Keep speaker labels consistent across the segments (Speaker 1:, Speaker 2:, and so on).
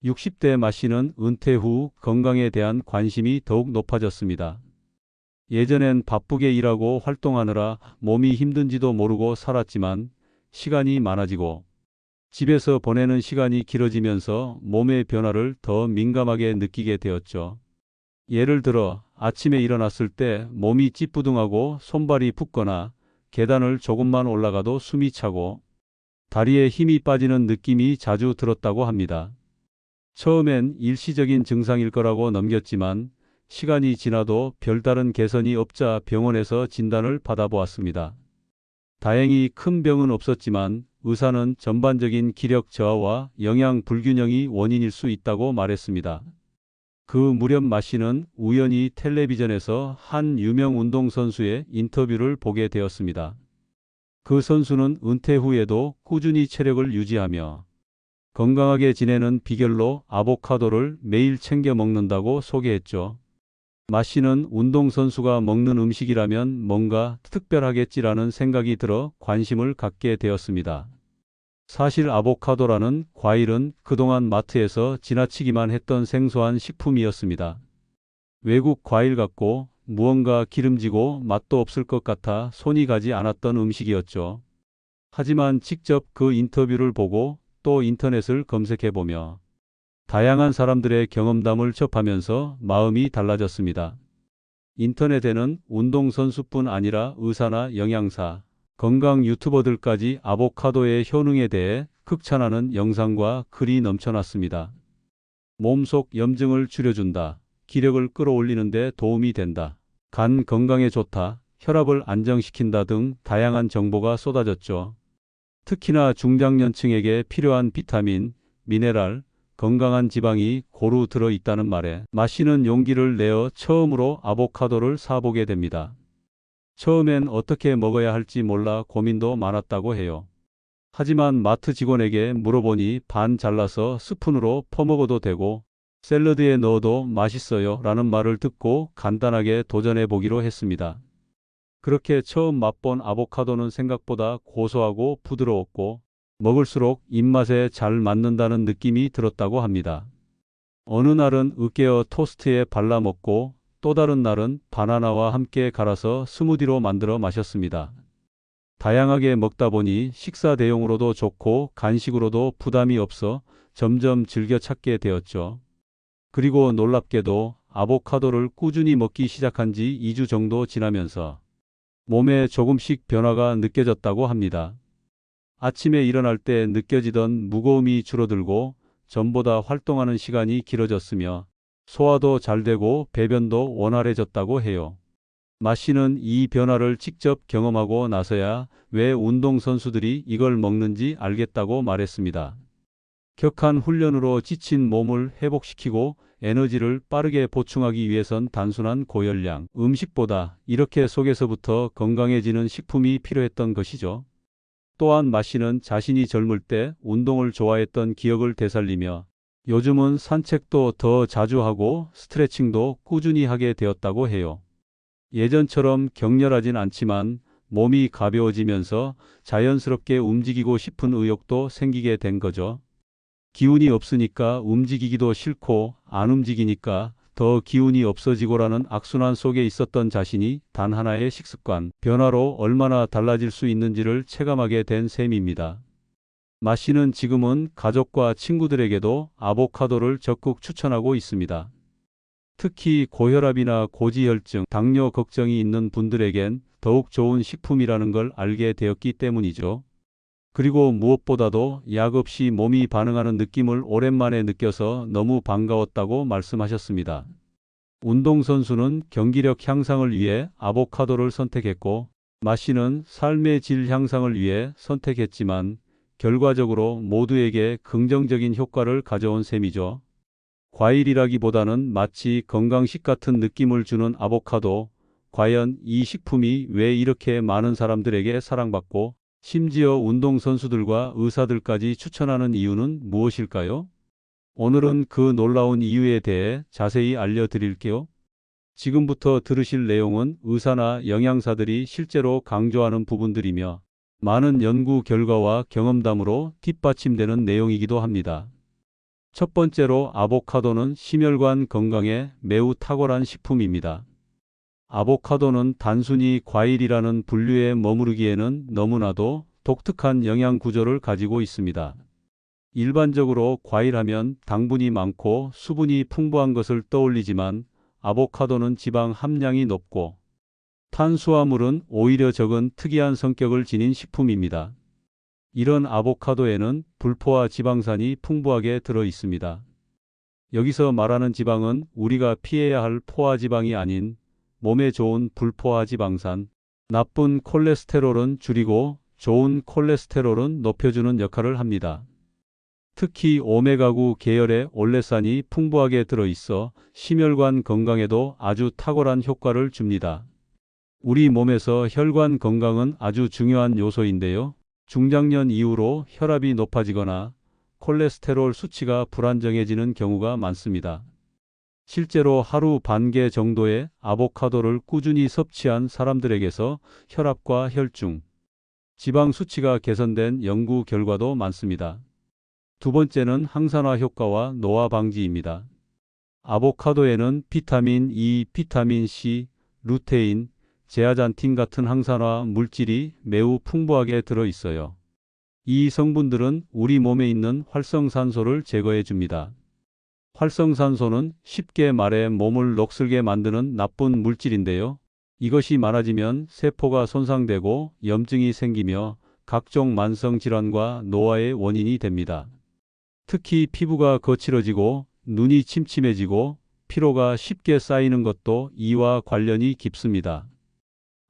Speaker 1: 60대 마 씨는 은퇴 후 건강에 대한 관심이 더욱 높아졌습니다. 예전엔 바쁘게 일하고 활동하느라 몸이 힘든지도 모르고 살았지만 시간이 많아지고 집에서 보내는 시간이 길어지면서 몸의 변화를 더 민감하게 느끼게 되었죠. 예를 들어 아침에 일어났을 때 몸이 찌뿌둥하고 손발이 붓거나 계단을 조금만 올라가도 숨이 차고 다리에 힘이 빠지는 느낌이 자주 들었다고 합니다. 처음엔 일시적인 증상일 거라고 넘겼지만 시간이 지나도 별다른 개선이 없자 병원에서 진단을 받아보았습니다. 다행히 큰 병은 없었지만 의사는 전반적인 기력 저하와 영양 불균형이 원인일 수 있다고 말했습니다. 그 무렵 마 씨는 우연히 텔레비전에서 한 유명 운동선수의 인터뷰를 보게 되었습니다. 그 선수는 은퇴 후에도 꾸준히 체력을 유지하며 건강하게 지내는 비결로 아보카도를 매일 챙겨 먹는다고 소개했죠. 마 씨는 운동선수가 먹는 음식이라면 뭔가 특별하겠지라는 생각이 들어 관심을 갖게 되었습니다. 사실 아보카도라는 과일은 그동안 마트에서 지나치기만 했던 생소한 식품이었습니다. 외국 과일 같고 무언가 기름지고 맛도 없을 것 같아 손이 가지 않았던 음식이었죠. 하지만 직접 그 인터뷰를 보고 또 인터넷을 검색해보며 다양한 사람들의 경험담을 접하면서 마음이 달라졌습니다. 인터넷에는 운동선수뿐 아니라 의사나 영양사, 건강 유튜버들까지 아보카도의 효능에 대해 극찬하는 영상과 글이 넘쳐났습니다. 몸속 염증을 줄여준다. 기력을 끌어올리는 데 도움이 된다. 간 건강에 좋다. 혈압을 안정시킨다 등 다양한 정보가 쏟아졌죠. 특히나 중장년층에게 필요한 비타민, 미네랄, 건강한 지방이 고루 들어있다는 말에 마 씨는 용기를 내어 처음으로 아보카도를 사보게 됩니다. 처음엔 어떻게 먹어야 할지 몰라 고민도 많았다고 해요. 하지만 마트 직원에게 물어보니 반 잘라서 스푼으로 퍼먹어도 되고 샐러드에 넣어도 맛있어요 라는 말을 듣고 간단하게 도전해 보기로 했습니다. 그렇게 처음 맛본 아보카도는 생각보다 고소하고 부드러웠고 먹을수록 입맛에 잘 맞는다는 느낌이 들었다고 합니다. 어느 날은 으깨어 토스트에 발라 먹고 또 다른 날은 바나나와 함께 갈아서 스무디로 만들어 마셨습니다. 다양하게 먹다 보니 식사 대용으로도 좋고 간식으로도 부담이 없어 점점 즐겨 찾게 되었죠. 그리고 놀랍게도 아보카도를 꾸준히 먹기 시작한 지 2주 정도 지나면서 몸에 조금씩 변화가 느껴졌다고 합니다. 아침에 일어날 때 느껴지던 무거움이 줄어들고 전보다 활동하는 시간이 길어졌으며 소화도 잘 되고 배변도 원활해졌다고 해요. 마 씨는 이 변화를 직접 경험하고 나서야 왜 운동선수들이 이걸 먹는지 알겠다고 말했습니다. 격한 훈련으로 지친 몸을 회복시키고 에너지를 빠르게 보충하기 위해선 단순한 고열량 음식보다 이렇게 속에서부터 건강해지는 식품이 필요했던 것이죠. 또한 마 씨는 자신이 젊을 때 운동을 좋아했던 기억을 되살리며 요즘은 산책도 더 자주 하고 스트레칭도 꾸준히 하게 되었다고 해요. 예전처럼 격렬하진 않지만 몸이 가벼워지면서 자연스럽게 움직이고 싶은 의욕도 생기게 된 거죠. 기운이 없으니까 움직이기도 싫고 안 움직이니까 더 기운이 없어지고라는 악순환 속에 있었던 자신이 단 하나의 식습관 변화로 얼마나 달라질 수 있는지를 체감하게 된 셈입니다. 마 씨는 지금은 가족과 친구들에게도 아보카도를 적극 추천하고 있습니다. 특히 고혈압이나 고지혈증, 당뇨 걱정이 있는 분들에겐 더욱 좋은 식품이라는 걸 알게 되었기 때문이죠. 그리고 무엇보다도 약 없이 몸이 반응하는 느낌을 오랜만에 느껴서 너무 반가웠다고 말씀하셨습니다. 운동선수는 경기력 향상을 위해 아보카도를 선택했고 마 씨는 삶의 질 향상을 위해 선택했지만 결과적으로 모두에게 긍정적인 효과를 가져온 셈이죠. 과일이라기보다는 마치 건강식 같은 느낌을 주는 아보카도. 과연 이 식품이 왜 이렇게 많은 사람들에게 사랑받고 심지어 운동선수들과 의사들까지 추천하는 이유는 무엇일까요? 오늘은 그 놀라운 이유에 대해 자세히 알려드릴게요. 지금부터 들으실 내용은 의사나 영양사들이 실제로 강조하는 부분들이며 많은 연구 결과와 경험담으로 뒷받침되는 내용이기도 합니다. 첫 번째로 아보카도는 심혈관 건강에 매우 탁월한 식품입니다. 아보카도는 단순히 과일이라는 분류에 머무르기에는 너무나도 독특한 영양 구조를 가지고 있습니다. 일반적으로 과일하면 당분이 많고 수분이 풍부한 것을 떠올리지만 아보카도는 지방 함량이 높고 탄수화물은 오히려 적은 특이한 성격을 지닌 식품입니다. 이런 아보카도에는 불포화 지방산이 풍부하게 들어 있습니다. 여기서 말하는 지방은 우리가 피해야 할 포화지방이 아닌 몸에 좋은 불포화 지방산, 나쁜 콜레스테롤은 줄이고 좋은 콜레스테롤은 높여주는 역할을 합니다. 특히 오메가9 계열의 올레산이 풍부하게 들어있어 심혈관 건강에도 아주 탁월한 효과를 줍니다. 우리 몸에서 혈관 건강은 아주 중요한 요소인데요. 중장년 이후로 혈압이 높아지거나 콜레스테롤 수치가 불안정해지는 경우가 많습니다. 실제로 하루 반 개 정도의 아보카도를 꾸준히 섭취한 사람들에게서 혈압과 혈중, 지방 수치가 개선된 연구 결과도 많습니다. 두 번째는 항산화 효과와 노화 방지입니다. 아보카도에는 비타민 E, 비타민 C, 루테인, 제아잔틴 같은 항산화 물질이 매우 풍부하게 들어 있어요. 이 성분들은 우리 몸에 있는 활성산소를 제거해 줍니다. 활성산소는 쉽게 말해 몸을 녹슬게 만드는 나쁜 물질인데요. 이것이 많아지면 세포가 손상되고 염증이 생기며 각종 만성 질환과 노화의 원인이 됩니다. 특히 피부가 거칠어지고 눈이 침침해지고 피로가 쉽게 쌓이는 것도 이와 관련이 깊습니다.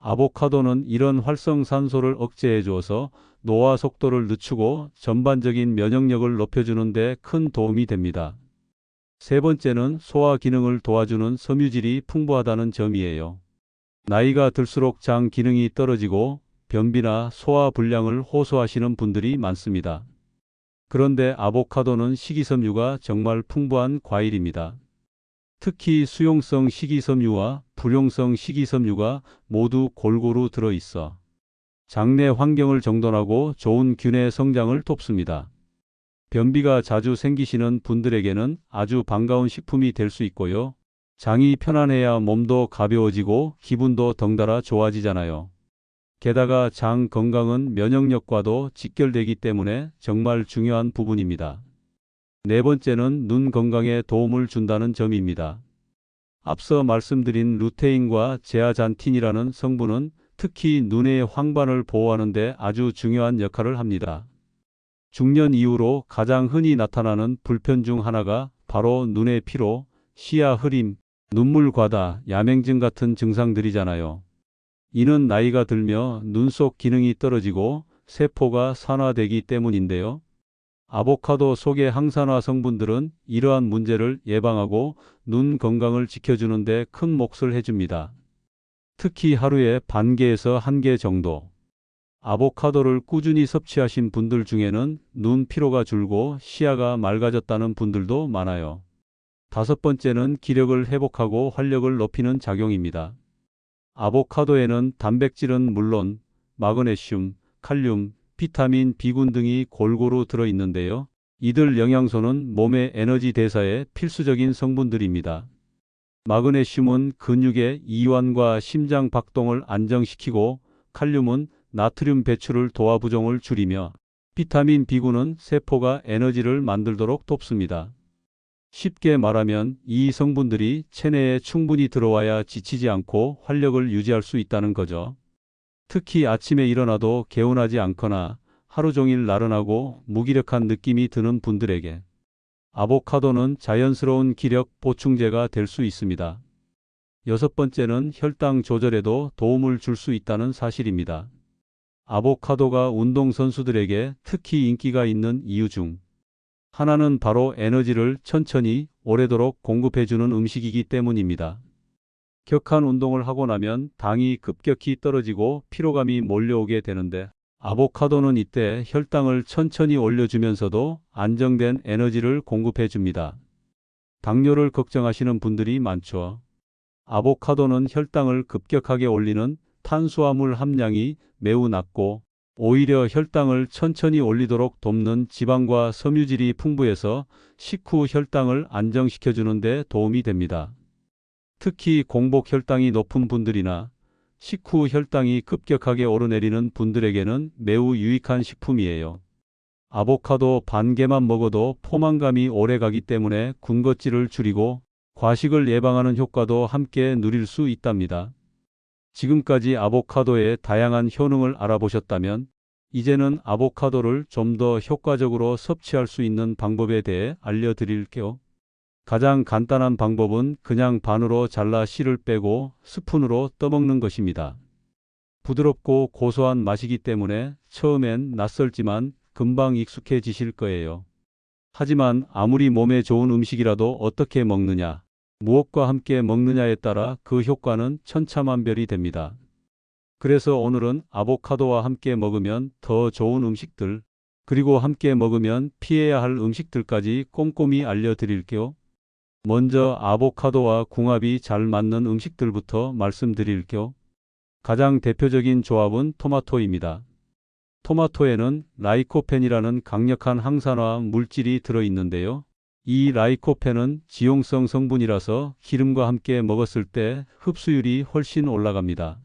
Speaker 1: 아보카도는 이런 활성산소를 억제해 주어서 노화 속도를 늦추고 전반적인 면역력을 높여주는 데 큰 도움이 됩니다. 세 번째는 소화 기능을 도와주는 섬유질이 풍부하다는 점이에요. 나이가 들수록 장 기능이 떨어지고 변비나 소화 불량을 호소하시는 분들이 많습니다. 그런데 아보카도는 식이섬유가 정말 풍부한 과일입니다. 특히 수용성 식이섬유와 불용성 식이섬유가 모두 골고루 들어있어 장내 환경을 정돈하고 좋은 균의 성장을 돕습니다. 변비가 자주 생기시는 분들에게는 아주 반가운 식품이 될 수 있고요. 장이 편안해야 몸도 가벼워지고 기분도 덩달아 좋아지잖아요. 게다가 장 건강은 면역력과도 직결되기 때문에 정말 중요한 부분입니다. 네 번째는 눈 건강에 도움을 준다는 점입니다. 앞서 말씀드린 루테인과 제아잔틴이라는 성분은 특히 눈의 황반을 보호하는 데 아주 중요한 역할을 합니다. 중년 이후로 가장 흔히 나타나는 불편 중 하나가 바로 눈의 피로, 시야 흐림, 눈물 과다, 야맹증 같은 증상들이잖아요. 이는 나이가 들며 눈 속 기능이 떨어지고 세포가 산화되기 때문인데요. 아보카도 속의 항산화 성분들은 이러한 문제를 예방하고 눈 건강을 지켜주는 데 큰 몫을 해줍니다. 특히 하루에 반 개에서 한 개 정도 아보카도를 꾸준히 섭취하신 분들 중에는 눈 피로가 줄고 시야가 맑아졌다는 분들도 많아요. 다섯 번째는 기력을 회복하고 활력을 높이는 작용입니다. 아보카도에는 단백질은 물론 마그네슘, 칼륨, 비타민 B군 등이 골고루 들어있는데요. 이들 영양소는 몸의 에너지 대사에 필수적인 성분들입니다. 마그네슘은 근육의 이완과 심장 박동을 안정시키고 칼륨은 나트륨 배출을 도와 부종을 줄이며 비타민 B군은 세포가 에너지를 만들도록 돕습니다. 쉽게 말하면 이 성분들이 체내에 충분히 들어와야 지치지 않고 활력을 유지할 수 있다는 거죠. 특히 아침에 일어나도 개운하지 않거나 하루 종일 나른하고 무기력한 느낌이 드는 분들에게 아보카도는 자연스러운 기력 보충제가 될 수 있습니다. 여섯 번째는 혈당 조절에도 도움을 줄 수 있다는 사실입니다. 아보카도가 운동선수들에게 특히 인기가 있는 이유 중 하나는 바로 에너지를 천천히 오래도록 공급해주는 음식이기 때문입니다. 격한 운동을 하고 나면 당이 급격히 떨어지고 피로감이 몰려오게 되는데 아보카도는 이때 혈당을 천천히 올려주면서도 안정된 에너지를 공급해줍니다. 당뇨를 걱정하시는 분들이 많죠. 아보카도는 혈당을 급격하게 올리는 탄수화물 함량이 매우 낮고 오히려 혈당을 천천히 올리도록 돕는 지방과 섬유질이 풍부해서 식후 혈당을 안정시켜주는 데 도움이 됩니다. 특히 공복 혈당이 높은 분들이나 식후 혈당이 급격하게 오르내리는 분들에게는 매우 유익한 식품이에요. 아보카도 반 개만 먹어도 포만감이 오래 가기 때문에 군것질을 줄이고 과식을 예방하는 효과도 함께 누릴 수 있답니다. 지금까지 아보카도의 다양한 효능을 알아보셨다면 이제는 아보카도를 좀 더 효과적으로 섭취할 수 있는 방법에 대해 알려드릴게요. 가장 간단한 방법은 그냥 반으로 잘라 씨를 빼고 스푼으로 떠먹는 것입니다. 부드럽고 고소한 맛이기 때문에 처음엔 낯설지만 금방 익숙해지실 거예요. 하지만 아무리 몸에 좋은 음식이라도 어떻게 먹느냐, 무엇과 함께 먹느냐에 따라 그 효과는 천차만별이 됩니다. 그래서 오늘은 아보카도와 함께 먹으면 더 좋은 음식들, 그리고 함께 먹으면 피해야 할 음식들까지 꼼꼼히 알려드릴게요. 먼저 아보카도와 궁합이 잘 맞는 음식들부터 말씀드릴게요. 가장 대표적인 조합은 토마토입니다. 토마토에는 라이코펜이라는 강력한 항산화 물질이 들어있는데요. 이 라이코펜은 지용성 성분이라서 기름과 함께 먹었을 때 흡수율이 훨씬 올라갑니다.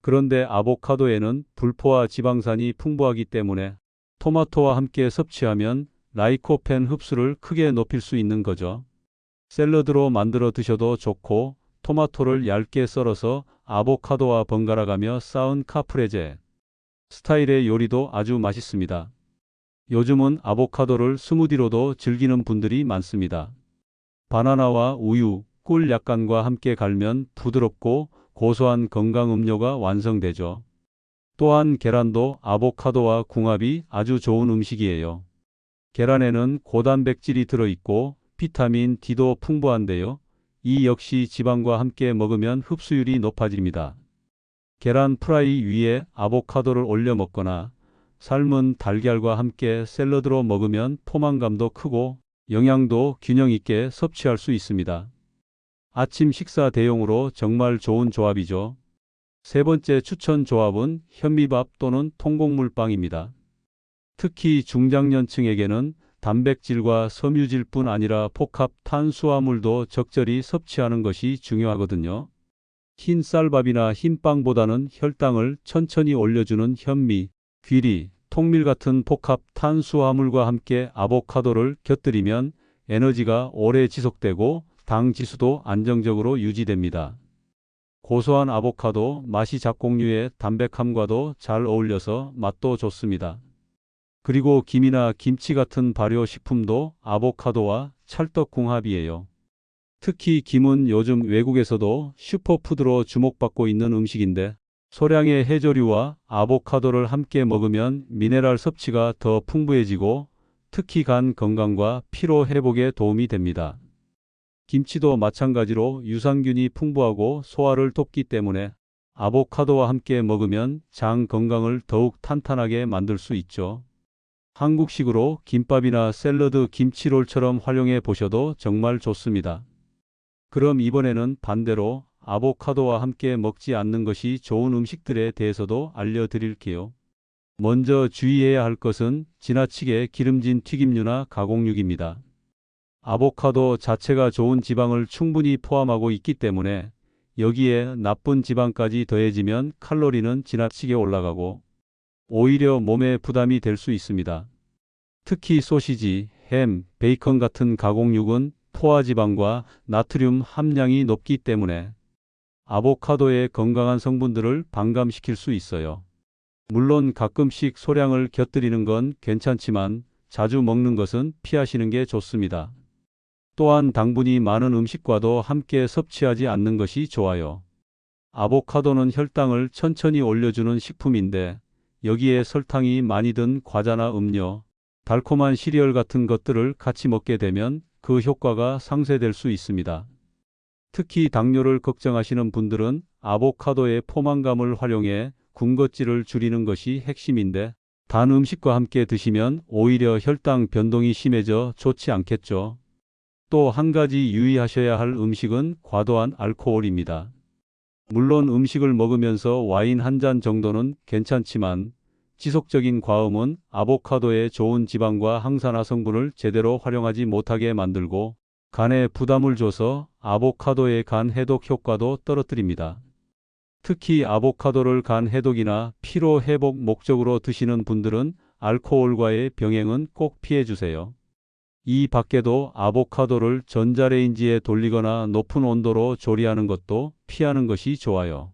Speaker 1: 그런데 아보카도에는 불포화 지방산이 풍부하기 때문에 토마토와 함께 섭취하면 라이코펜 흡수를 크게 높일 수 있는 거죠. 샐러드로 만들어 드셔도 좋고 토마토를 얇게 썰어서 아보카도와 번갈아가며 쌓은 카프레제 스타일의 요리도 아주 맛있습니다. 요즘은 아보카도를 스무디로도 즐기는 분들이 많습니다. 바나나와 우유, 꿀 약간과 함께 갈면 부드럽고 고소한 건강 음료가 완성되죠. 또한 계란도 아보카도와 궁합이 아주 좋은 음식이에요. 계란에는 고단백질이 들어있고 비타민 D도 풍부한데요. 이 역시 지방과 함께 먹으면 흡수율이 높아집니다. 계란 프라이 위에 아보카도를 올려 먹거나 삶은 달걀과 함께 샐러드로 먹으면 포만감도 크고 영양도 균형 있게 섭취할 수 있습니다. 아침 식사 대용으로 정말 좋은 조합이죠. 세 번째 추천 조합은 현미밥 또는 통곡물빵입니다. 특히 중장년층에게는 단백질과 섬유질뿐 아니라 복합 탄수화물도 적절히 섭취하는 것이 중요하거든요. 흰 쌀밥이나 흰 빵보다는 혈당을 천천히 올려주는 현미, 귀리, 통밀 같은 복합 탄수화물과 함께 아보카도를 곁들이면 에너지가 오래 지속되고 당 지수도 안정적으로 유지됩니다. 고소한 아보카도 맛이 잡곡류의 담백함과도 잘 어울려서 맛도 좋습니다. 그리고 김이나 김치 같은 발효식품도 아보카도와 찰떡궁합이에요. 특히 김은 요즘 외국에서도 슈퍼푸드로 주목받고 있는 음식인데 소량의 해조류와 아보카도를 함께 먹으면 미네랄 섭취가 더 풍부해지고 특히 간 건강과 피로 회복에 도움이 됩니다. 김치도 마찬가지로 유산균이 풍부하고 소화를 돕기 때문에 아보카도와 함께 먹으면 장 건강을 더욱 탄탄하게 만들 수 있죠. 한국식으로 김밥이나 샐러드 김치롤처럼 활용해 보셔도 정말 좋습니다. 그럼 이번에는 반대로 아보카도와 함께 먹지 않는 것이 좋은 음식들에 대해서도 알려드릴게요. 먼저 주의해야 할 것은 지나치게 기름진 튀김류나 가공육입니다. 아보카도 자체가 좋은 지방을 충분히 포함하고 있기 때문에 여기에 나쁜 지방까지 더해지면 칼로리는 지나치게 올라가고 오히려 몸에 부담이 될 수 있습니다. 특히 소시지, 햄, 베이컨 같은 가공육은 포화지방과 나트륨 함량이 높기 때문에 아보카도의 건강한 성분들을 반감시킬 수 있어요. 물론 가끔씩 소량을 곁들이는 건 괜찮지만 자주 먹는 것은 피하시는 게 좋습니다. 또한 당분이 많은 음식과도 함께 섭취하지 않는 것이 좋아요. 아보카도는 혈당을 천천히 올려주는 식품인데 여기에 설탕이 많이 든 과자나 음료, 달콤한 시리얼 같은 것들을 같이 먹게 되면 그 효과가 상쇄될 수 있습니다. 특히 당뇨를 걱정하시는 분들은 아보카도의 포만감을 활용해 군것질을 줄이는 것이 핵심인데 단 음식과 함께 드시면 오히려 혈당 변동이 심해져 좋지 않겠죠. 또 한 가지 유의하셔야 할 음식은 과도한 알코올입니다. 물론 음식을 먹으면서 와인 한 잔 정도는 괜찮지만 지속적인 과음은 아보카도의 좋은 지방과 항산화 성분을 제대로 활용하지 못하게 만들고 간에 부담을 줘서 아보카도의 간 해독 효과도 떨어뜨립니다. 특히 아보카도를 간 해독이나 피로 회복 목적으로 드시는 분들은 알코올과의 병행은 꼭 피해 주세요. 이 밖에도 아보카도를 전자레인지에 돌리거나 높은 온도로 조리하는 것도 피하는 것이 좋아요.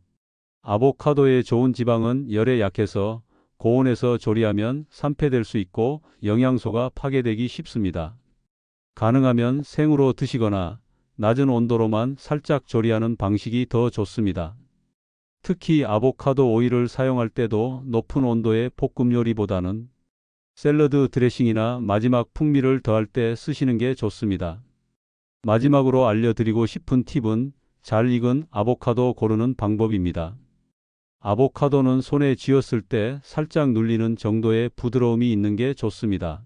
Speaker 1: 아보카도의 좋은 지방은 열에 약해서 고온에서 조리하면 산패될 수 있고 영양소가 파괴되기 쉽습니다. 가능하면 생으로 드시거나 낮은 온도로만 살짝 조리하는 방식이 더 좋습니다. 특히 아보카도 오일을 사용할 때도 높은 온도의 볶음 요리보다는 샐러드 드레싱이나 마지막 풍미를 더할 때 쓰시는 게 좋습니다. 마지막으로 알려드리고 싶은 팁은 잘 익은 아보카도 고르는 방법입니다. 아보카도는 손에 쥐었을 때 살짝 눌리는 정도의 부드러움이 있는 게 좋습니다.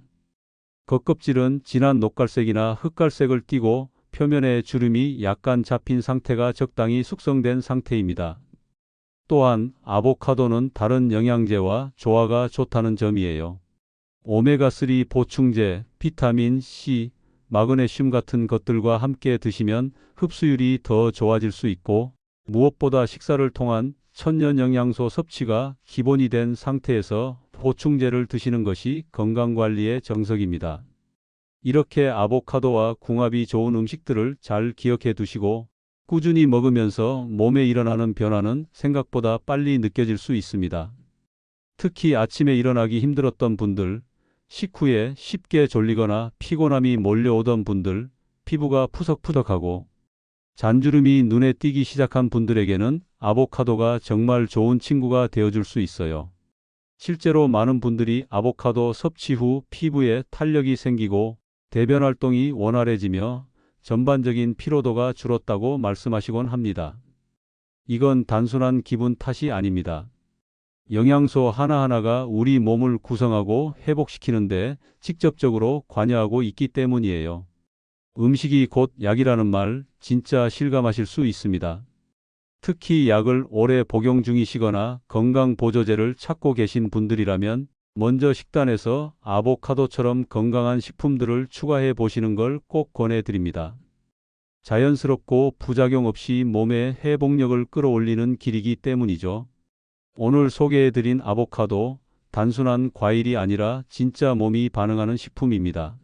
Speaker 1: 겉껍질은 진한 녹갈색이나 흑갈색을 띠고 표면에 주름이 약간 잡힌 상태가 적당히 숙성된 상태입니다. 또한 아보카도는 다른 영양제와 조화가 좋다는 점이에요. 오메가3 보충제, 비타민 C, 마그네슘 같은 것들과 함께 드시면 흡수율이 더 좋아질 수 있고 무엇보다 식사를 통한 천연 영양소 섭취가 기본이 된 상태에서 보충제를 드시는 것이 건강관리의 정석입니다. 이렇게 아보카도와 궁합이 좋은 음식들을 잘 기억해 두시고 꾸준히 먹으면서 몸에 일어나는 변화는 생각보다 빨리 느껴질 수 있습니다. 특히 아침에 일어나기 힘들었던 분들, 식후에 쉽게 졸리거나 피곤함이 몰려오던 분들, 피부가 푸석푸석하고 잔주름이 눈에 띄기 시작한 분들에게는 아보카도가 정말 좋은 친구가 되어줄 수 있어요. 실제로 많은 분들이 아보카도 섭취 후 피부에 탄력이 생기고 대변 활동이 원활해지며 전반적인 피로도가 줄었다고 말씀하시곤 합니다. 이건 단순한 기분 탓이 아닙니다. 영양소 하나하나가 우리 몸을 구성하고 회복시키는데 직접적으로 관여하고 있기 때문이에요. 음식이 곧 약이라는 말 진짜 실감하실 수 있습니다. 특히 약을 오래 복용 중이시거나 건강보조제를 찾고 계신 분들이라면 먼저 식단에서 아보카도처럼 건강한 식품들을 추가해 보시는 걸 꼭 권해드립니다. 자연스럽고 부작용 없이 몸의 회복력을 끌어올리는 길이기 때문이죠. 오늘 소개해드린 아보카도, 단순한 과일이 아니라 진짜 몸이 반응하는 식품입니다.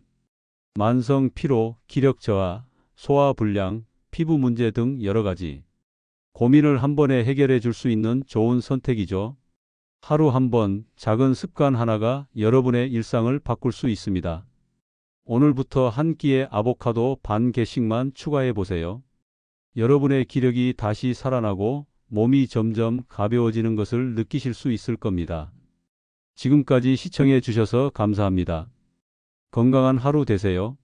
Speaker 1: 만성 피로, 기력 저하, 소화불량, 피부 문제 등 여러 가지 고민을 한 번에 해결해 줄 수 있는 좋은 선택이죠. 하루 한 번 작은 습관 하나가 여러분의 일상을 바꿀 수 있습니다. 오늘부터 한 끼에 아보카도 반 개씩만 추가해 보세요. 여러분의 기력이 다시 살아나고 몸이 점점 가벼워지는 것을 느끼실 수 있을 겁니다. 지금까지 시청해 주셔서 감사합니다. 건강한 하루 되세요.